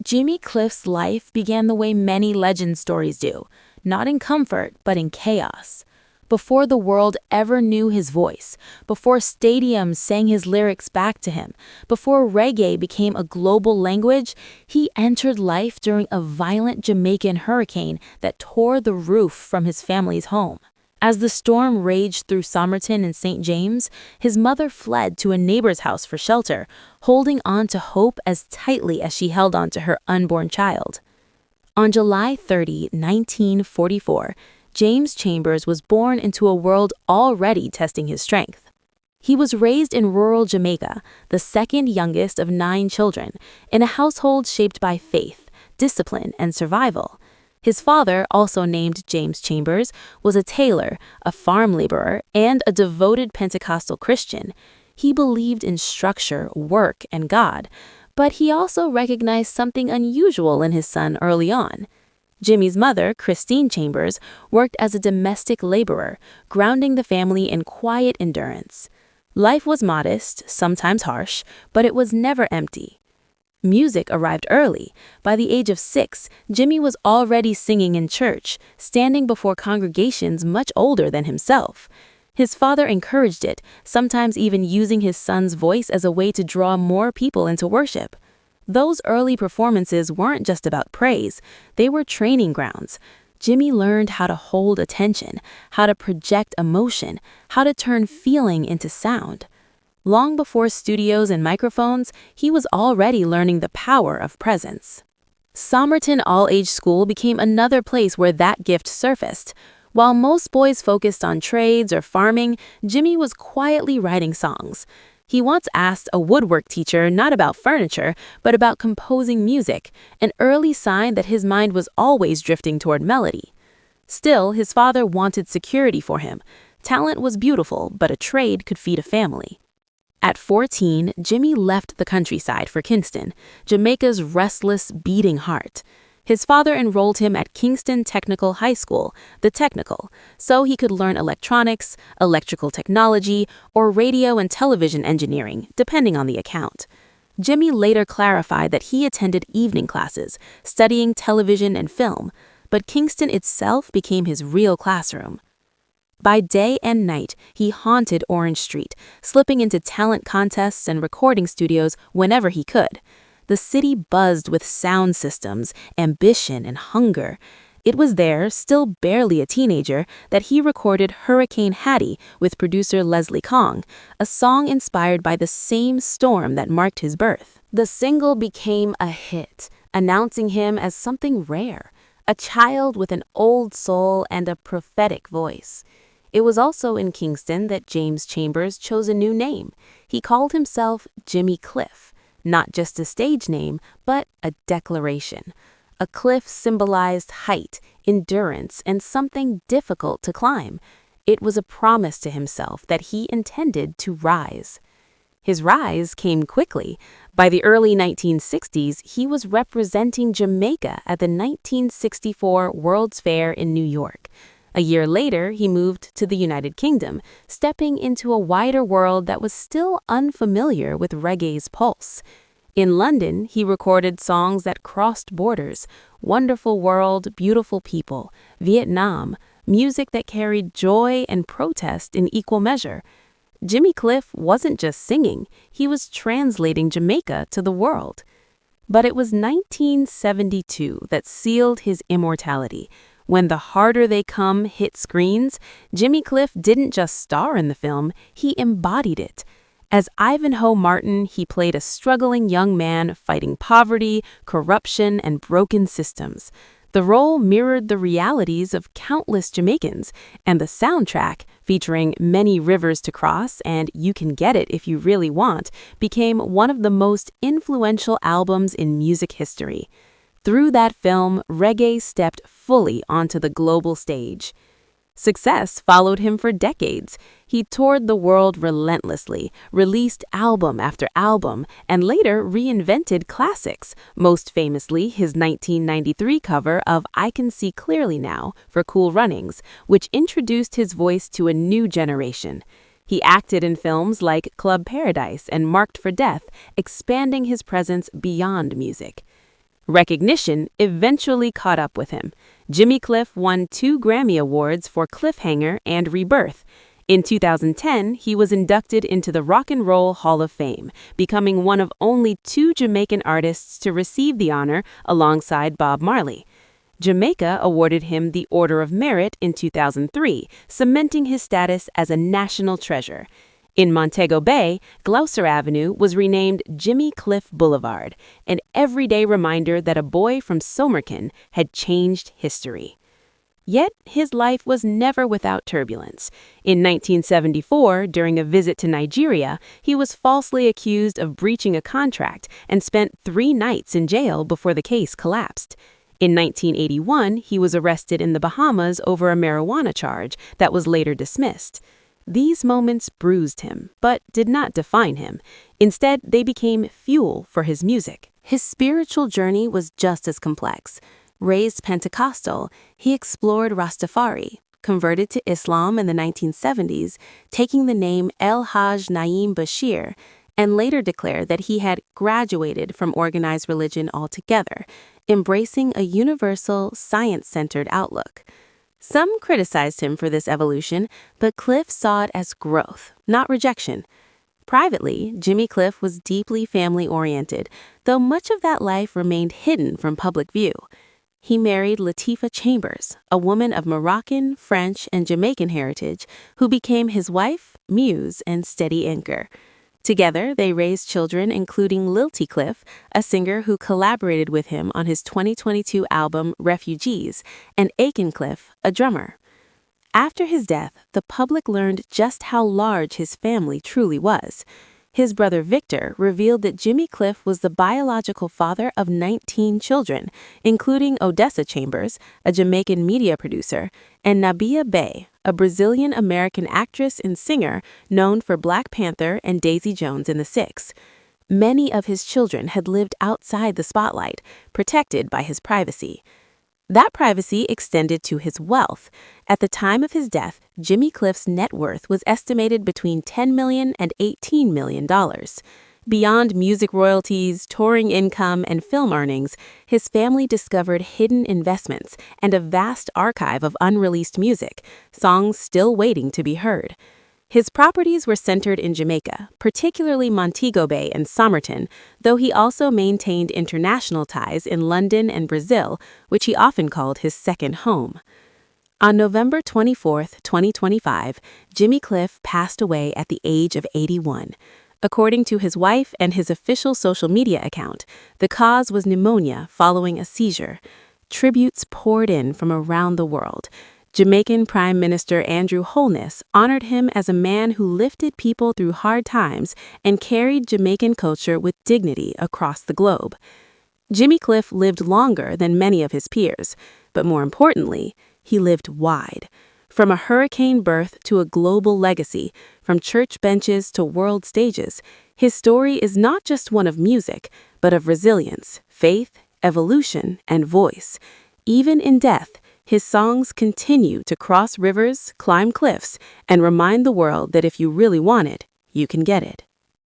Jimmy Cliff's life began the way many legend stories do, not in comfort, but in chaos. Before the world ever knew his voice, before stadiums sang his lyrics back to him, before reggae became a global language, he entered life during a violent Jamaican hurricane that tore the roof from his family's home. As the storm raged through Somerton and St. James, his mother fled to a neighbor's house for shelter, holding on to hope as tightly as she held on to her unborn child. On July 30, 1944, James Chambers was born into a world already testing his strength. He was raised in rural Jamaica, the second youngest of 9 children, in a household shaped by faith, discipline, and survival. His father, also named James Chambers, was a tailor, a farm laborer, and a devoted Pentecostal Christian. He believed in structure, work, and God, but he also recognized something unusual in his son early on. Jimmy's mother, Christine Chambers, worked as a domestic laborer, grounding the family in quiet endurance. Life was modest, sometimes harsh, but it was never empty. Music arrived early. By the age of 6, Jimmy was already singing in church, standing before congregations much older than himself. His father encouraged it, sometimes even using his son's voice as a way to draw more people into worship. Those early performances weren't just about praise, they were training grounds. Jimmy learned how to hold attention, how to project emotion, how to turn feeling into sound. Long before studios and microphones, he was already learning the power of presence. Somerton All-Age School became another place where that gift surfaced. While most boys focused on trades or farming, Jimmy was quietly writing songs. He once asked a woodwork teacher not about furniture, but about composing music, an early sign that his mind was always drifting toward melody. Still, his father wanted security for him. Talent was beautiful, but a trade could feed a family. At 14, Jimmy left the countryside for Kingston, Jamaica's restless, beating heart. His father enrolled him at Kingston Technical High School, the Technical, so he could learn electronics, electrical technology, or radio and television engineering, depending on the account. Jimmy later clarified that he attended evening classes, studying television and film, but Kingston itself became his real classroom. By day and night, he haunted Orange Street, slipping into talent contests and recording studios whenever he could. The city buzzed with sound systems, ambition, and hunger. It was there, still barely a teenager, that he recorded Hurricane Hattie with producer Leslie Kong, a song inspired by the same storm that marked his birth. The single became a hit, announcing him as something rare, a child with an old soul and a prophetic voice. It was also in Kingston that James Chambers chose a new name. He called himself Jimmy Cliff, not just a stage name, but a declaration. A cliff symbolized height, endurance, and something difficult to climb. It was a promise to himself that he intended to rise. His rise came quickly. By the early 1960s, he was representing Jamaica at the 1964 World's Fair in New York. A year later, he moved to the United Kingdom, stepping into a wider world that was still unfamiliar with reggae's pulse. In London, he recorded songs that crossed borders: Wonderful World, Beautiful People, Vietnam, music that carried joy and protest in equal measure. Jimmy Cliff wasn't just singing, he was translating Jamaica to the world. But it was 1972 that sealed his immortality. When The Harder They Come hit screens, Jimmy Cliff didn't just star in the film, he embodied it. As Ivanhoe Martin, he played a struggling young man fighting poverty, corruption, and broken systems. The role mirrored the realities of countless Jamaicans, and the soundtrack, featuring Many Rivers to Cross and You Can Get It If You Really Want, became one of the most influential albums in music history. Through that film, reggae stepped fully onto the global stage. Success followed him for decades. He toured the world relentlessly, released album after album, and later reinvented classics, most famously his 1993 cover of I Can See Clearly Now for Cool Runnings, which introduced his voice to a new generation. He acted in films like Club Paradise and Marked for Death, expanding his presence beyond music. Recognition eventually caught up with him. Jimmy Cliff won 2 Grammy Awards for Cliffhanger and Rebirth. In 2010, he was inducted into the Rock and Roll Hall of Fame, becoming one of only 2 Jamaican artists to receive the honor alongside Bob Marley. Jamaica awarded him the Order of Merit in 2003, cementing his status as a national treasure. In Montego Bay, Gloucester Avenue was renamed Jimmy Cliff Boulevard, an everyday reminder that a boy from Somerkin had changed history. Yet, his life was never without turbulence. In 1974, during a visit to Nigeria, he was falsely accused of breaching a contract and spent 3 nights in jail before the case collapsed. In 1981, he was arrested in the Bahamas over a marijuana charge that was later dismissed. These moments bruised him, but did not define him. Instead, they became fuel for his music. His spiritual journey was just as complex. Raised Pentecostal, he explored Rastafari, converted to Islam in the 1970s, taking the name El Hajj Naim Bashir, and later declared that he had graduated from organized religion altogether, embracing a universal, science-centered outlook. Some criticized him for this evolution, but Cliff saw it as growth, not rejection. Privately, Jimmy Cliff was deeply family-oriented, though much of that life remained hidden from public view. He married Latifah Chambers, a woman of Moroccan, French, and Jamaican heritage, who became his wife, muse, and steady anchor. Together, they raised children including Lilty Cliff, a singer who collaborated with him on his 2022 album Refugees, and Aiken Cliff, a drummer. After his death, the public learned just how large his family truly was. His brother Victor revealed that Jimmy Cliff was the biological father of 19 children, including Odessa Chambers, a Jamaican media producer, and Nabia Bey, a Brazilian-American actress and singer known for Black Panther and Daisy Jones and the Six. Many of his children had lived outside the spotlight, protected by his privacy. That privacy extended to his wealth. At the time of his death, Jimmy Cliff's net worth was estimated between $10 million and $18 million. Beyond music royalties, touring income, and film earnings, his family discovered hidden investments and a vast archive of unreleased music, songs still waiting to be heard. His properties were centered in Jamaica, particularly Montego Bay and Somerton, though he also maintained international ties in London and Brazil, which he often called his second home. On November 24, 2025, Jimmy Cliff passed away at the age of 81. According to his wife and his official social media account, the cause was pneumonia following a seizure. Tributes poured in from around the world. Jamaican Prime Minister Andrew Holness honored him as a man who lifted people through hard times and carried Jamaican culture with dignity across the globe. Jimmy Cliff lived longer than many of his peers, but more importantly, he lived wide. From a hurricane birth to a global legacy, from church benches to world stages, his story is not just one of music, but of resilience, faith, evolution, and voice. Even in death, his songs continue to cross rivers, climb cliffs, and remind the world that if you really want it, you can get it.